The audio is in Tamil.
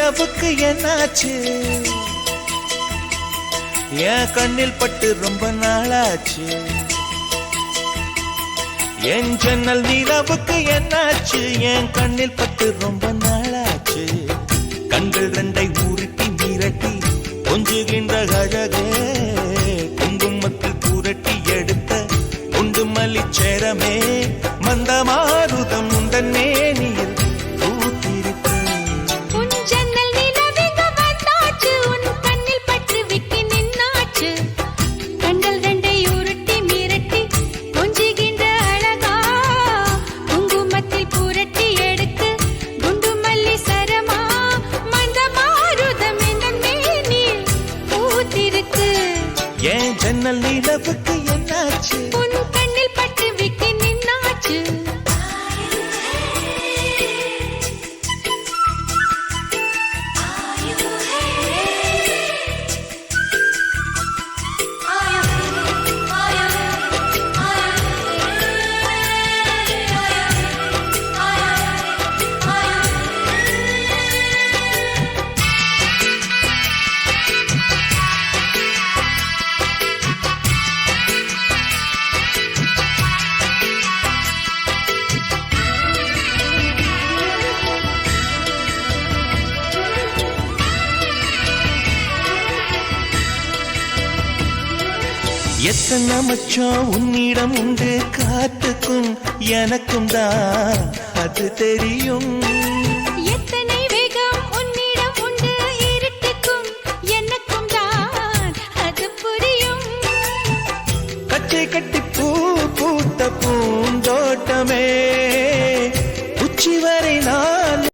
நிலவுக்கு என்னாச்சு என் கண்ணில் பட்டு ரொம்ப நாளாச்சு என் ஜன்னல் நிலவுக்கு என்னாச்சு என் கண்ணில் பட்டு ரொம்ப நாளாச்சு கண்கள் ரெண்டை உருட்டி மிரட்டி கொஞ்சுகின்ற அழகே குங்குமத்தில் புரட்டி எடுத்த குண்டுமல்லி சேரமே மந்தமாருதம் உந்தன் மேனியில் ஏன் ஜன்னல் நிலவுக்கு என்னாச்சு உன் கண்ணில் பட்டு விட்டு நின்னாச்சு எத்தனை மச்சம் உன்னிடம் உண்டு காத்துக்கும் எனக்கும் தான் அது தெரியும்